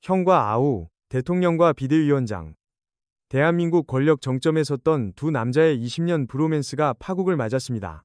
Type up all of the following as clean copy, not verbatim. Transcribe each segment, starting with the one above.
형과 아우, 대통령과 비대위원장. 대한민국 권력 정점에 섰던 두 남자의 20년 브로맨스가 파국을 맞았습니다.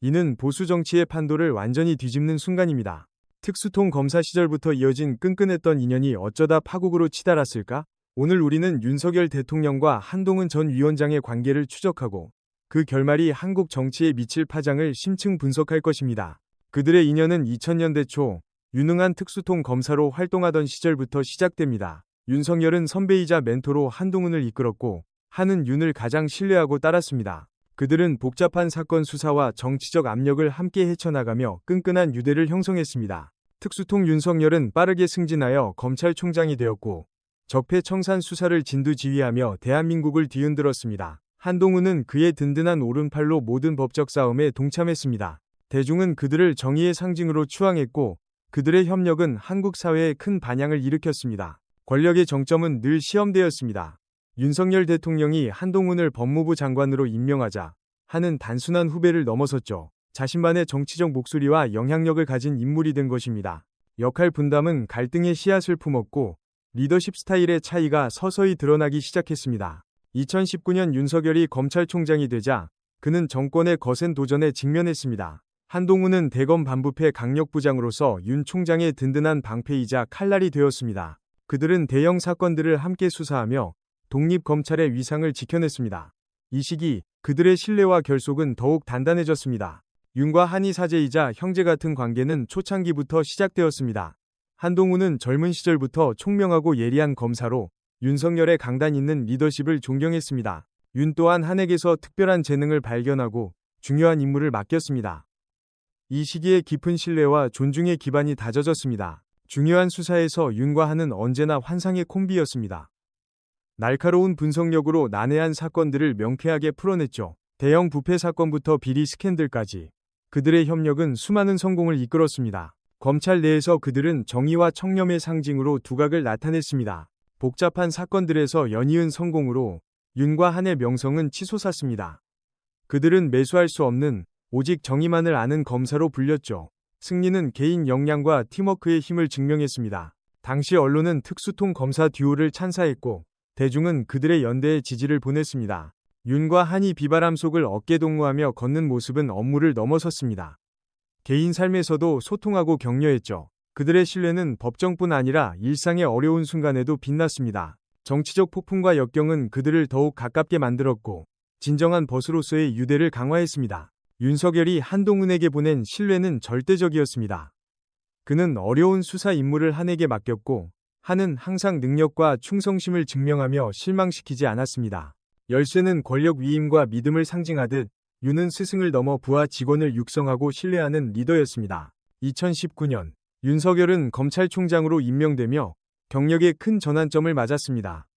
이는 보수 정치의 판도를 완전히 뒤집는 순간입니다. 특수통 검사 시절부터 이어진 끈끈했던 인연이 어쩌다 파국으로 치달았을까? 오늘 우리는 윤석열 대통령과 한동훈 전 위원장의 관계를 추적하고 그 결말이 한국 정치에 미칠 파장을 심층 분석할 것입니다. 그들의 인연은 2000년대 초 유능한 특수통 검사로 활동하던 시절부터 시작됩니다. 윤석열은 선배이자 멘토로 한동훈을 이끌었고 한은 윤을 가장 신뢰하고 따랐습니다. 그들은 복잡한 사건 수사와 정치적 압력을 함께 헤쳐나가며 끈끈한 유대를 형성했습니다. 특수통 윤석열은 빠르게 승진하여 검찰총장이 되었고 적폐청산 수사를 진두지휘하며 대한민국을 뒤흔들었습니다. 한동훈은 그의 든든한 오른팔로 모든 법적 싸움에 동참했습니다. 대중은 그들을 정의의 상징으로 추앙했고 그들의 협력은 한국 사회에 큰 반향을 일으켰습니다. 권력의 정점은 늘 시험대였습니다. 윤석열 대통령이 한동훈을 법무부 장관으로 임명하자 한은 단순한 후배를 넘어섰죠. 자신만의 정치적 목소리와 영향력을 가진 인물이 된 것입니다. 역할 분담은 갈등의 씨앗을 품었고 리더십 스타일의 차이가 서서히 드러나기 시작했습니다. 2019년 윤석열이 검찰총장이 되자 그는 정권의 거센 도전에 직면했습니다. 한동훈은 대검 반부패 강력부장으로서 윤 총장의 든든한 방패이자 칼날이 되었습니다. 그들은 대형 사건들을 함께 수사하며 독립검찰의 위상을 지켜냈습니다. 이 시기 그들의 신뢰와 결속은 더욱 단단해졌습니다. 윤과 한이 사제이자 형제 같은 관계는 초창기부터 시작되었습니다. 한동훈은 젊은 시절부터 총명하고 예리한 검사로 윤석열의 강단 있는 리더십을 존경했습니다. 윤 또한 한에게서 특별한 재능을 발견하고 중요한 임무를 맡겼습니다. 이 시기에 깊은 신뢰와 존중의 기반이 다져졌습니다. 중요한 수사에서 윤과 한은 언제나 환상의 콤비였습니다. 날카로운 분석력으로 난해한 사건들을 명쾌하게 풀어냈죠. 대형 부패 사건부터 비리 스캔들까지 그들의 협력은 수많은 성공을 이끌었습니다. 검찰 내에서 그들은 정의와 청렴의 상징으로 두각을 나타냈습니다. 복잡한 사건들에서 연이은 성공으로 윤과 한의 명성은 치솟았습니다. 그들은 매수할 수 없는 오직 정의만을 아는 검사로 불렸죠. 승리는 개인 역량과 팀워크의 힘을 증명했습니다. 당시 언론은 특수통 검사 듀오를 찬사했고 대중은 그들의 연대에 지지를 보냈습니다. 윤과 한이 비바람 속을 어깨동무하며 걷는 모습은 업무를 넘어섰습니다. 개인 삶에서도 소통하고 격려했죠. 그들의 신뢰는 법정뿐 아니라 일상의 어려운 순간에도 빛났습니다. 정치적 폭풍과 역경은 그들을 더욱 가깝게 만들었고 진정한 벗으로서의 유대를 강화했습니다. 윤석열이 한동훈에게 보낸 신뢰는 절대적이었습니다. 그는 어려운 수사 임무를 한에게 맡겼고 한은 항상 능력과 충성심을 증명하며 실망시키지 않았습니다. 열쇠는 권력 위임과 믿음을 상징하듯 윤은 스승을 넘어 부하 직원을 육성하고 신뢰하는 리더였습니다. 2019년 윤석열은 검찰총장으로 임명되며 경력의 큰 전환점을 맞았습니다.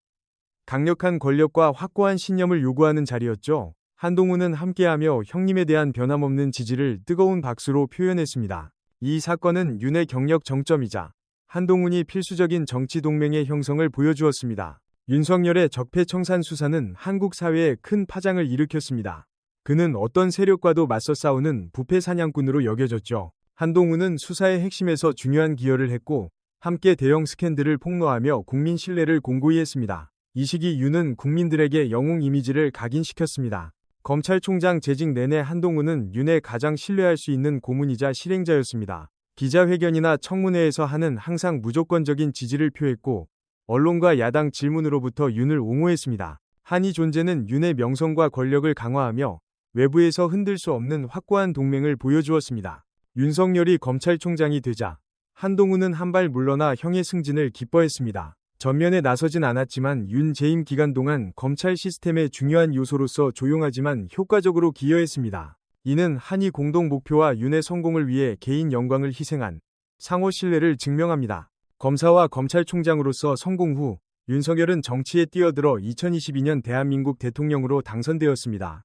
강력한 권력과 확고한 신념을 요구하는 자리였죠. 한동훈은 함께하며 형님에 대한 변함없는 지지를 뜨거운 박수로 표현했습니다. 이 사건은 윤의 경력 정점이자 한동훈이 필수적인 정치 동맹의 형성을 보여주었습니다. 윤석열의 적폐청산 수사는 한국 사회에 큰 파장을 일으켰습니다. 그는 어떤 세력과도 맞서 싸우는 부패 사냥꾼으로 여겨졌죠. 한동훈은 수사의 핵심에서 중요한 기여를 했고 함께 대형 스캔들을 폭로하며 국민 신뢰를 공고히 했습니다. 이 시기 윤은 국민들에게 영웅 이미지를 각인시켰습니다. 검찰총장 재직 내내 한동훈은 윤의 가장 신뢰할 수 있는 고문이자 실행자였습니다. 기자회견이나 청문회에서 한은 항상 무조건적인 지지를 표했고 언론과 야당 질문으로부터 윤을 옹호했습니다. 한이 존재는 윤의 명성과 권력을 강화하며 외부에서 흔들 수 없는 확고한 동맹을 보여주었습니다. 윤석열이 검찰총장이 되자 한동훈은 한 발 물러나 형의 승진을 기뻐했습니다. 전면에 나서진 않았지만 윤 재임 기간 동안 검찰 시스템의 중요한 요소로서 조용하지만 효과적으로 기여했습니다. 이는 한이 공동 목표와 윤의 성공을 위해 개인 영광을 희생한 상호 신뢰를 증명합니다. 검사와 검찰총장으로서 성공 후 윤석열은 정치에 뛰어들어 2022년 대한민국 대통령으로 당선되었습니다.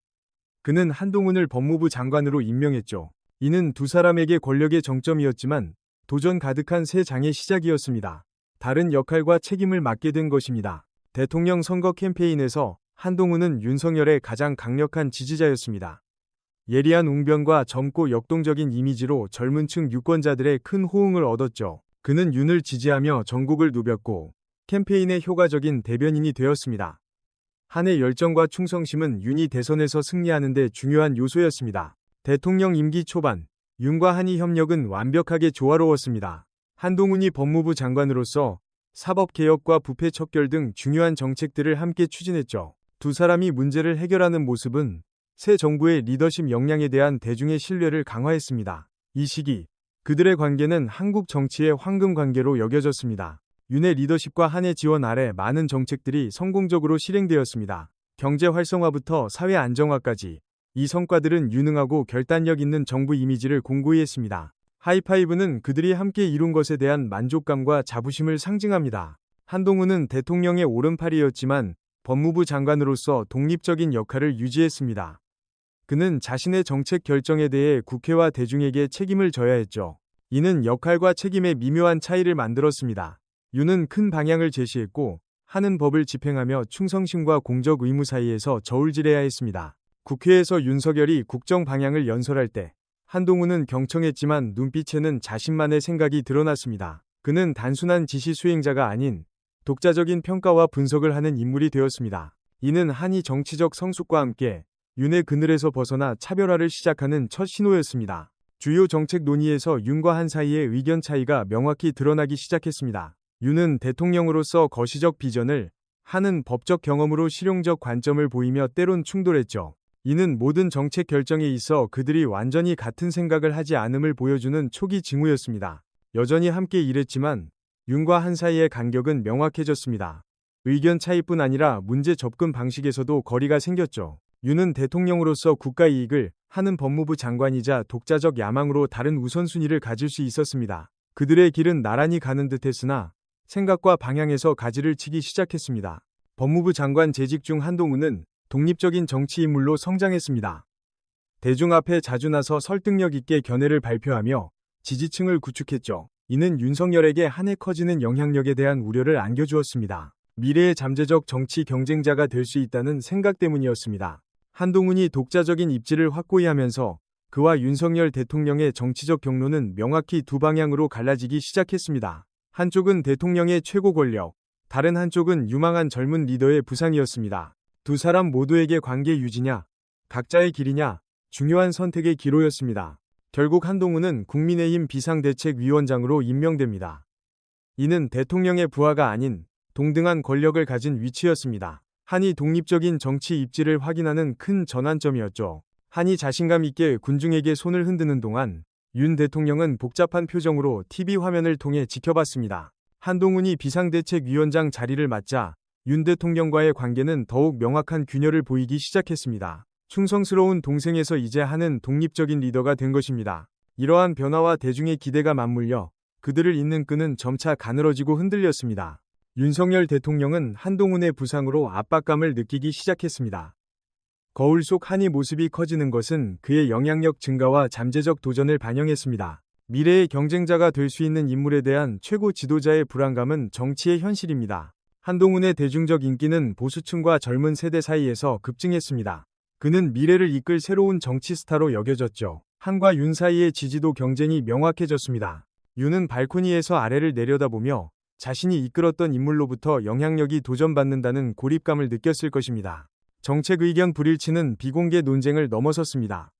그는 한동훈을 법무부 장관으로 임명했죠. 이는 두 사람에게 권력의 정점이었지만 도전 가득한 새 장의 시작이었습니다. 다른 역할과 책임을 맡게 된 것입니다. 대통령 선거 캠페인에서 한동훈은 윤석열의 가장 강력한 지지자였습니다. 예리한 웅변과 젊고 역동적인 이미지로 젊은 층 유권자들의 큰 호응을 얻었죠. 그는 윤을 지지하며 전국을 누볐고 캠페인의 효과적인 대변인이 되었습니다. 한의 열정과 충성심은 윤이 대선에서 승리하는 데 중요한 요소였습니다. 대통령 임기 초반, 윤과 한의 협력은 완벽하게 조화로웠습니다. 한동훈이 법무부 장관으로서 사법개혁과 부패 척결 등 중요한 정책들을 함께 추진했죠. 두 사람이 문제를 해결하는 모습은 새 정부의 리더십 역량에 대한 대중의 신뢰를 강화했습니다. 이 시기, 그들의 관계는 한국 정치의 황금 관계로 여겨졌습니다. 윤의 리더십과 한의 지원 아래 많은 정책들이 성공적으로 실행되었습니다. 경제 활성화부터 사회 안정화까지 이 성과들은 유능하고 결단력 있는 정부 이미지를 공고히 했습니다. 하이파이브는 그들이 함께 이룬 것에 대한 만족감과 자부심을 상징합니다. 한동훈은 대통령의 오른팔이었지만 법무부 장관으로서 독립적인 역할을 유지했습니다. 그는 자신의 정책 결정에 대해 국회와 대중에게 책임을 져야 했죠. 이는 역할과 책임의 미묘한 차이를 만들었습니다. 윤은 큰 방향을 제시했고 한은 법을 집행하며 충성심과 공적 의무 사이에서 저울질해야 했습니다. 국회에서 윤석열이 국정 방향을 연설할 때 한동훈은 경청했지만 눈빛에는 자신만의 생각이 드러났습니다. 그는 단순한 지시 수행자가 아닌 독자적인 평가와 분석을 하는 인물이 되었습니다. 이는 한이 정치적 성숙과 함께 윤의 그늘에서 벗어나 차별화를 시작하는 첫 신호였습니다. 주요 정책 논의에서 윤과 한 사이의 의견 차이가 명확히 드러나기 시작했습니다. 윤은 대통령으로서 거시적 비전을, 한은 법적 경험으로 실용적 관점을 보이며 때론 충돌했죠. 이는 모든 정책 결정에 있어 그들이 완전히 같은 생각을 하지 않음을 보여주는 초기 징후였습니다. 여전히 함께 일했지만 윤과 한 사이의 간격은 명확해졌습니다. 의견 차이뿐 아니라 문제 접근 방식에서도 거리가 생겼죠. 윤은 대통령으로서 국가 이익을, 한은 법무부 장관이자 독자적 야망으로 다른 우선순위를 가질 수 있었습니다. 그들의 길은 나란히 가는 듯했으나 생각과 방향에서 가지를 치기 시작했습니다. 법무부 장관 재직 중 한동훈은 독립적인 정치 인물로 성장했습니다. 대중 앞에 자주 나서 설득력 있게 견해를 발표하며 지지층을 구축했죠. 이는 윤석열에게 한해 커지는 영향력에 대한 우려를 안겨주었습니다. 미래의 잠재적 정치 경쟁자가 될 수 있다는 생각 때문이었습니다. 한동훈이 독자적인 입지를 확고히 하면서 그와 윤석열 대통령의 정치적 경로는 명확히 두 방향으로 갈라지기 시작했습니다. 한쪽은 대통령의 최고 권력, 다른 한쪽은 유망한 젊은 리더의 부상이었습니다. 두 사람 모두에게 관계 유지냐, 각자의 길이냐, 중요한 선택의 기로였습니다. 결국 한동훈은 국민의힘 비상대책위원장으로 임명됩니다. 이는 대통령의 부하가 아닌 동등한 권력을 가진 위치였습니다. 한이 독립적인 정치 입지를 확인하는 큰 전환점이었죠. 한이 자신감 있게 군중에게 손을 흔드는 동안 윤 대통령은 복잡한 표정으로 TV 화면을 통해 지켜봤습니다. 한동훈이 비상대책위원장 자리를 맡자 윤 대통령과의 관계는 더욱 명확한 균열을 보이기 시작했습니다. 충성스러운 동생에서 이제 한은 독립적인 리더가 된 것입니다. 이러한 변화와 대중의 기대가 맞물려 그들을 잇는 끈은 점차 가늘어지고 흔들렸습니다. 윤석열 대통령은 한동훈의 부상으로 압박감을 느끼기 시작했습니다. 거울 속 한의 모습이 커지는 것은 그의 영향력 증가와 잠재적 도전을 반영했습니다. 미래의 경쟁자가 될 수 있는 인물에 대한 최고 지도자의 불안감은 정치의 현실입니다. 한동훈의 대중적 인기는 보수층과 젊은 세대 사이에서 급증했습니다. 그는 미래를 이끌 새로운 정치 스타로 여겨졌죠. 한과 윤 사이의 지지도 경쟁이 명확해졌습니다. 윤은 발코니에서 아래를 내려다보며 자신이 이끌었던 인물로부터 영향력이 도전받는다는 고립감을 느꼈을 것입니다. 정책 의견 불일치는 비공개 논쟁을 넘어섰습니다.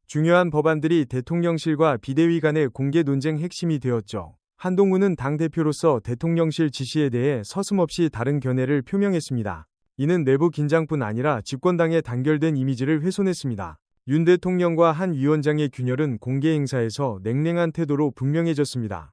중요한 법안들이 대통령실과 비대위 간의 공개 논쟁 핵심이 되었죠. 한동훈은 당대표로서 대통령실 지시에 대해 서슴없이 다른 견해를 표명했습니다. 이는 내부 긴장뿐 아니라 집권당의 단결된 이미지를 훼손했습니다. 윤 대통령과 한 위원장의 균열은 공개 행사에서 냉랭한 태도로 분명해졌습니다.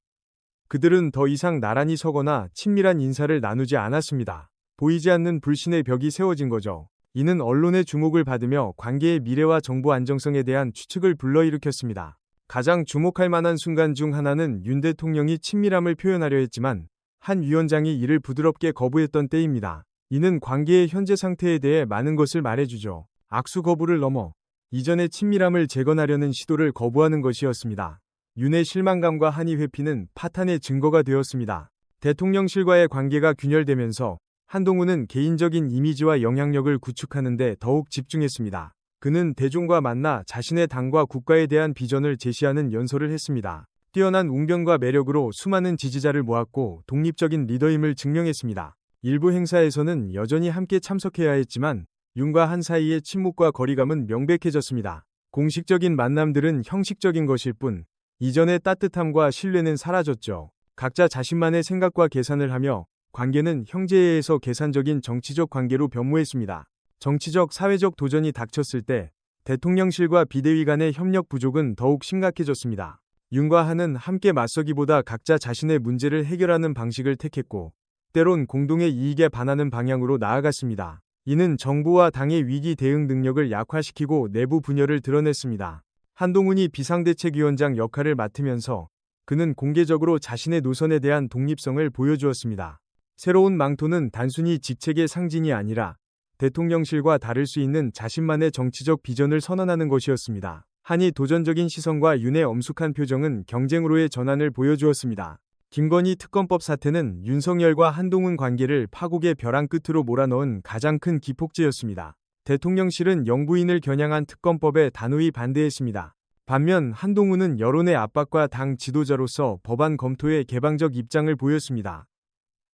그들은 더 이상 나란히 서거나 친밀한 인사를 나누지 않았습니다. 보이지 않는 불신의 벽이 세워진 거죠. 이는 언론의 주목을 받으며 관계의 미래와 정부 안정성에 대한 추측을 불러일으켰습니다. 가장 주목할 만한 순간 중 하나는 윤 대통령이 친밀함을 표현하려 했지만 한 위원장이 이를 부드럽게 거부했던 때입니다. 이는 관계의 현재 상태에 대해 많은 것을 말해주죠. 악수 거부를 넘어 이전의 친밀함을 재건하려는 시도를 거부하는 것이었습니다. 윤의 실망감과 한의 회피는 파탄의 증거가 되었습니다. 대통령실과의 관계가 균열되면서 한동훈은 개인적인 이미지와 영향력을 구축하는 데 더욱 집중했습니다. 그는 대중과 만나 자신의 당과 국가에 대한 비전을 제시하는 연설을 했습니다. 뛰어난 웅변과 매력으로 수많은 지지자를 모았고 독립적인 리더임을 증명했습니다. 일부 행사에서는 여전히 함께 참석해야 했지만 윤과 한 사이의 친목과 거리감은 명백해졌습니다. 공식적인 만남들은 형식적인 것일 뿐 이전의 따뜻함과 신뢰는 사라졌죠. 각자 자신만의 생각과 계산을 하며 관계는 형제에서 계산적인 정치적 관계로 변모했습니다. 정치적, 사회적 도전이 닥쳤을 때 대통령실과 비대위 간의 협력 부족은 더욱 심각해졌습니다. 윤과 한은 함께 맞서기보다 각자 자신의 문제를 해결하는 방식을 택했고 때론 공동의 이익에 반하는 방향으로 나아갔습니다. 이는 정부와 당의 위기 대응 능력을 약화시키고 내부 분열을 드러냈습니다. 한동훈이 비상대책위원장 역할을 맡으면서 그는 공개적으로 자신의 노선에 대한 독립성을 보여주었습니다. 새로운 망토는 단순히 직책의 상징이 아니라 대통령실과 다를 수 있는 자신만의 정치적 비전을 선언하는 것이었습니다. 한이 도전적인 시선과 윤의 엄숙한 표정은 경쟁으로의 전환을 보여주었습니다. 김건희 특검법 사태는 윤석열과 한동훈 관계를 파국의 벼랑 끝으로 몰아넣은 가장 큰 기폭제였습니다. 대통령실은 영부인을 겨냥한 특검법에 단호히 반대했습니다. 반면 한동훈은 여론의 압박과 당 지도자로서 법안 검토에 개방적 입장을 보였습니다.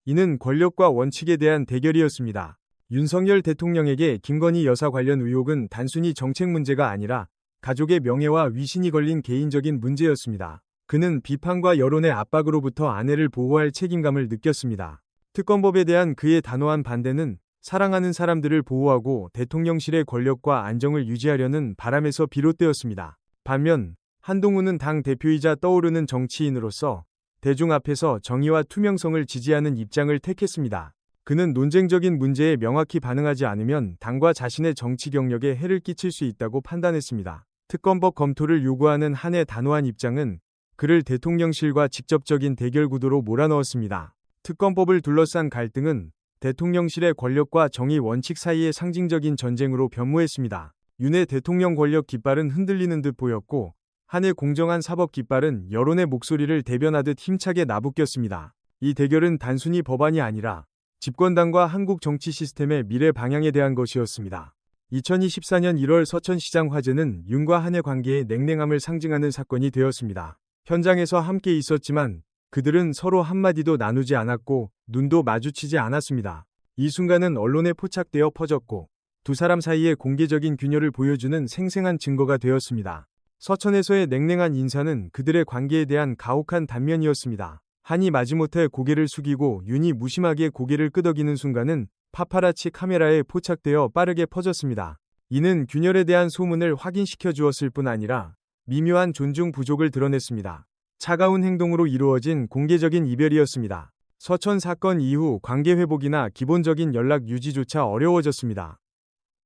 이는 권력과 원칙에 대한 대결이었습니다. 윤석열 대통령에게 김건희 여사 관련 의혹은 단순히 정책 문제가 아니라 가족의 명예와 위신이 걸린 개인적인 문제였습니다. 그는 비판과 여론의 압박으로부터 아내를 보호할 책임감을 느꼈습니다. 특검법에 대한 그의 단호한 반대는 사랑하는 사람들을 보호하고 대통령실의 권력과 안정을 유지하려는 바람에서 비롯되었습니다. 반면 한동훈은 당 대표이자 떠오르는 정치인으로서 대중 앞에서 정의와 투명성을 지지하는 입장을 택했습니다. 그는 논쟁적인 문제에 명확히 반응하지 않으면 당과 자신의 정치 경력에 해를 끼칠 수 있다고 판단했습니다. 특검법 검토를 요구하는 한의 단호한 입장은 그를 대통령실과 직접적인 대결 구도로 몰아넣었습니다. 특검법을 둘러싼 갈등은 대통령실의 권력과 정의 원칙 사이의 상징적인 전쟁으로 변모했습니다. 윤의 대통령 권력 깃발은 흔들리는 듯 보였고 한의 공정한 사법 깃발은 여론의 목소리를 대변하듯 힘차게 나부꼈습니다. 이 대결은 단순히 법안이 아니라 집권당과 한국 정치 시스템의 미래 방향에 대한 것이었습니다. 2024년 1월 서천시장 화재는 윤과 한의 관계의 냉랭함을 상징하는 사건이 되었습니다. 현장에서 함께 있었지만 그들은 서로 한마디도 나누지 않았고 눈도 마주치지 않았습니다. 이 순간은 언론에 포착되어 퍼졌고 두 사람 사이의 공개적인 균열을 보여주는 생생한 증거가 되었습니다. 서천에서의 냉랭한 인사는 그들의 관계에 대한 가혹한 단면이었습니다. 한이 마지못해 고개를 숙이고 윤이 무심하게 고개를 끄덕이는 순간은 파파라치 카메라에 포착되어 빠르게 퍼졌습니다. 이는 균열에 대한 소문을 확인시켜 주었을 뿐 아니라 미묘한 존중 부족을 드러냈습니다. 차가운 행동으로 이루어진 공개적인 이별이었습니다. 서천 사건 이후 관계 회복이나 기본적인 연락 유지조차 어려워졌습니다.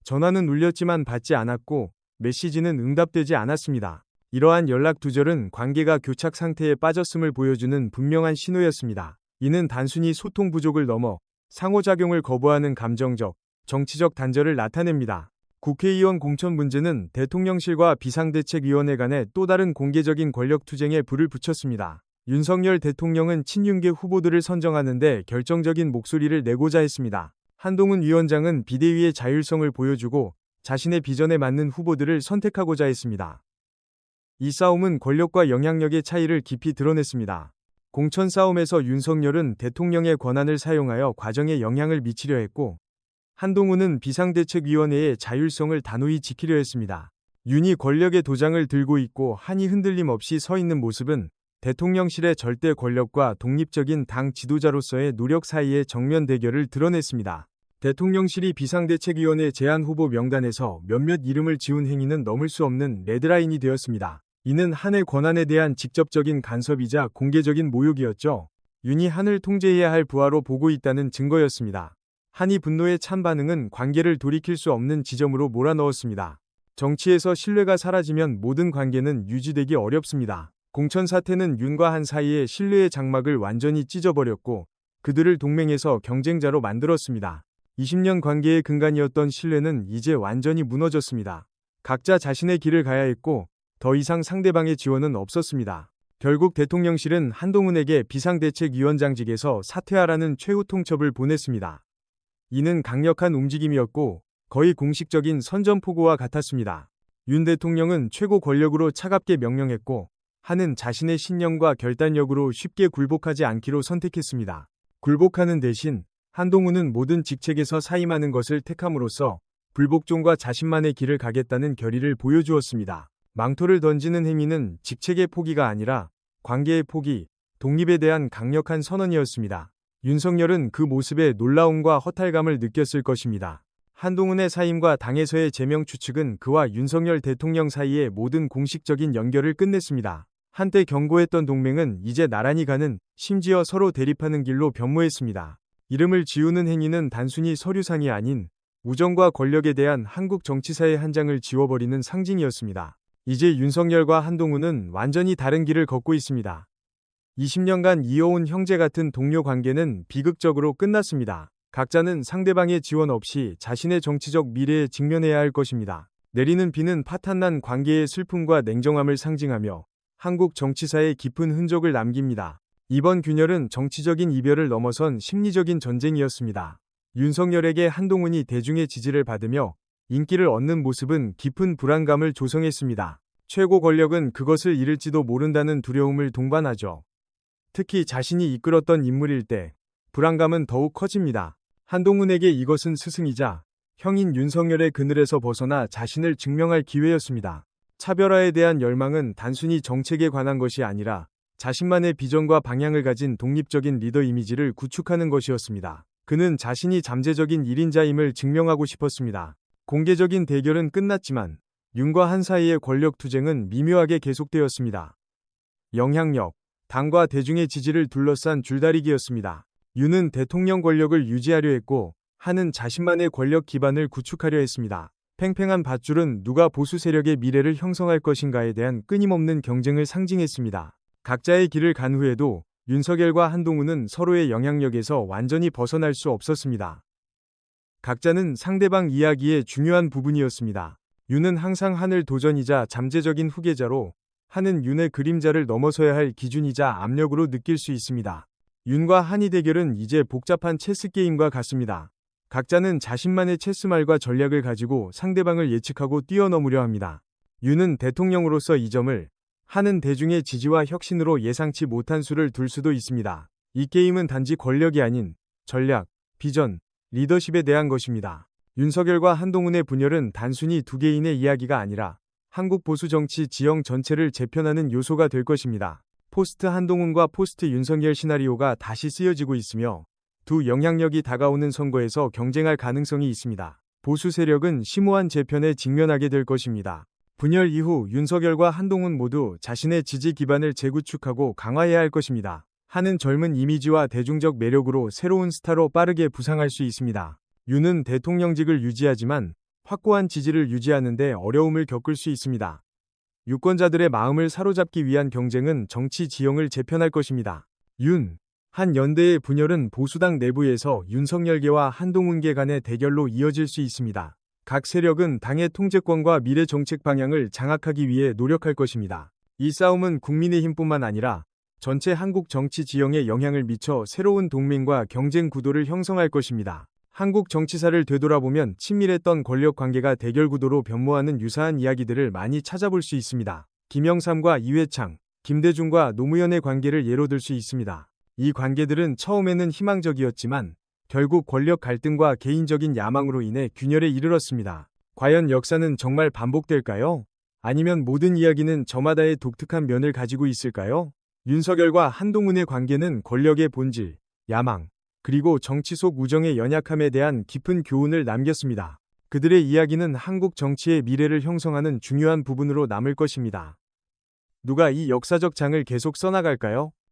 전화는 울렸지만 받지 않았고 메시지는 응답되지 않았습니다. 이러한 연락 두절은 관계가 교착 상태에 빠졌음을 보여주는 분명한 신호였습니다. 이는 단순히 소통 부족을 넘어 상호작용을 거부하는 감정적, 정치적 단절을 나타냅니다. 국회의원 공천 문제는 대통령실과 비상대책위원회 간의 또 다른 공개적인 권력 투쟁에 불을 붙였습니다. 윤석열 대통령은 친윤계 후보들을 선정하는데 결정적인 목소리를 내고자 했습니다. 한동훈 위원장은 비대위의 자율성을 보여주고 자신의 비전에 맞는 후보들을 선택하고자 했습니다. 이 싸움은 권력과 영향력의 차이를 깊이 드러냈습니다. 공천 싸움에서 윤석열은 대통령의 권한을 사용하여 과정에 영향을 미치려 했고 한동훈은 비상대책위원회의 자율성을 단호히 지키려 했습니다. 윤이 권력의 도장을 들고 있고 한이 흔들림 없이 서 있는 모습은 대통령실의 절대 권력과 독립적인 당 지도자로서의 노력 사이의 정면 대결을 드러냈습니다. 대통령실이 비상대책위원회 제안 후보 명단에서 몇몇 이름을 지운 행위는 넘을 수 없는 레드라인이 되었습니다. 이는 한의 권한에 대한 직접적인 간섭이자 공개적인 모욕이었죠. 윤이 한을 통제해야 할 부하로 보고 있다는 증거였습니다. 한이 분노에 찬 반응은 관계를 돌이킬 수 없는 지점으로 몰아넣었습니다. 정치에서 신뢰가 사라지면 모든 관계는 유지되기 어렵습니다. 공천 사태는 윤과 한 사이의 신뢰의 장막을 완전히 찢어버렸고 그들을 동맹에서 경쟁자로 만들었습니다. 20년 관계의 근간이었던 신뢰는 이제 완전히 무너졌습니다. 각자 자신의 길을 가야 했고 더 이상 상대방의 지원은 없었습니다. 결국 대통령실은 한동훈에게 비상대책위원장직에서 사퇴하라는 최후 통첩을 보냈습니다. 이는 강력한 움직임이었고 거의 공식적인 선전포고와 같았습니다. 윤 대통령은 최고 권력으로 차갑게 명령했고 한은 자신의 신념과 결단력으로 쉽게 굴복하지 않기로 선택했습니다. 굴복하는 대신 한동훈은 모든 직책에서 사임하는 것을 택함으로써 불복종과 자신만의 길을 가겠다는 결의를 보여주었습니다. 망토를 던지는 행위는 직책의 포기가 아니라 관계의 포기, 독립에 대한 강력한 선언이었습니다. 윤석열은 그 모습에 놀라움과 허탈감을 느꼈을 것입니다. 한동훈의 사임과 당에서의 제명 추측은 그와 윤석열 대통령 사이의 모든 공식적인 연결을 끝냈습니다. 한때 견고했던 동맹은 이제 나란히 가는, 심지어 서로 대립하는 길로 변모했습니다. 이름을 지우는 행위는 단순히 서류상이 아닌 우정과 권력에 대한 한국 정치사의 한 장을 지워버리는 상징이었습니다. 이제 윤석열과 한동훈은 완전히 다른 길을 걷고 있습니다. 20년간 이어온 형제 같은 동료 관계는 비극적으로 끝났습니다. 각자는 상대방의 지원 없이 자신의 정치적 미래에 직면해야 할 것입니다. 내리는 비는 파탄난 관계의 슬픔과 냉정함을 상징하며 한국 정치사에 깊은 흔적을 남깁니다. 이번 균열은 정치적인 이별을 넘어선 심리적인 전쟁이었습니다. 윤석열에게 한동훈이 대중의 지지를 받으며 인기를 얻는 모습은 깊은 불안감을 조성했습니다. 최고 권력은 그것을 잃을지도 모른다는 두려움을 동반하죠. 특히 자신이 이끌었던 인물일 때 불안감은 더욱 커집니다. 한동훈에게 이것은 스승이자 형인 윤석열의 그늘에서 벗어나 자신을 증명할 기회였습니다. 차별화에 대한 열망은 단순히 정책에 관한 것이 아니라 자신만의 비전과 방향을 가진 독립적인 리더 이미지를 구축하는 것이었습니다. 그는 자신이 잠재적인 1인자임을 증명하고 싶었습니다. 공개적인 대결은 끝났지만 윤과 한 사이의 권력 투쟁은 미묘하게 계속되었습니다. 영향력, 당과 대중의 지지를 둘러싼 줄다리기였습니다. 윤은 대통령 권력을 유지하려 했고 한은 자신만의 권력 기반을 구축하려 했습니다. 팽팽한 밧줄은 누가 보수 세력의 미래를 형성할 것인가에 대한 끊임없는 경쟁을 상징했습니다. 각자의 길을 간 후에도 윤석열과 한동훈은 서로의 영향력에서 완전히 벗어날 수 없었습니다. 각자는 상대방 이야기의 중요한 부분이었습니다. 윤은 항상 한을 도전이자 잠재적인 후계자로, 한은 윤의 그림자를 넘어서야 할 기준이자 압력으로 느낄 수 있습니다. 윤과 한의 대결은 이제 복잡한 체스 게임과 같습니다. 각자는 자신만의 체스말과 전략을 가지고 상대방을 예측하고 뛰어넘으려 합니다. 윤은 대통령으로서 이 점을, 한은 대중의 지지와 혁신으로 예상치 못한 수를 둘 수도 있습니다. 이 게임은 단지 권력이 아닌 전략, 비전, 리더십에 대한 것입니다. 윤석열과 한동훈의 분열은 단순히 두 개인의 이야기가 아니라 한국 보수 정치 지형 전체를 재편하는 요소가 될 것입니다. 포스트 한동훈과 포스트 윤석열 시나리오가 다시 쓰여지고 있으며 두 영향력이 다가오는 선거에서 경쟁할 가능성이 있습니다. 보수 세력은 심오한 재편에 직면하게 될 것입니다. 분열 이후 윤석열과 한동훈 모두 자신의 지지 기반을 재구축하고 강화해야 할 것입니다. 한은 젊은 이미지와 대중적 매력으로 새로운 스타로 빠르게 부상할 수 있습니다. 윤은 대통령직을 유지하지만 확고한 지지를 유지하는 데 어려움을 겪을 수 있습니다. 유권자들의 마음을 사로잡기 위한 경쟁은 정치 지형을 재편할 것입니다. 윤, 한 연대의 분열은 보수당 내부에서 윤석열계와 한동훈계 간의 대결로 이어질 수 있습니다. 각 세력은 당의 통제권과 미래 정책 방향을 장악하기 위해 노력할 것입니다. 이 싸움은 국민의힘뿐만 아니라 전체 한국 정치 지형에 영향을 미쳐 새로운 동맹과 경쟁 구도를 형성할 것입니다. 한국 정치사를 되돌아보면 친밀했던 권력 관계가 대결 구도로 변모하는 유사한 이야기들을 많이 찾아볼 수 있습니다. 김영삼과 이회창, 김대중과 노무현의 관계를 예로 들 수 있습니다. 이 관계들은 처음에는 희망적이었지만 결국 권력 갈등과 개인적인 야망으로 인해 균열에 이르렀습니다. 과연 역사는 정말 반복될까요? 아니면 모든 이야기는 저마다의 독특한 면을 가지고 있을까요? 윤석열과 한동훈의 관계는 권력의 본질, 야망, 그리고 정치 속 우정의 연약함에 대한 깊은 교훈을 남겼습니다. 그들의 이야기는 한국 정치의 미래를 형성하는 중요한 부분으로 남을 것입니다. 누가 이 역사적 장을 계속 써나갈까요?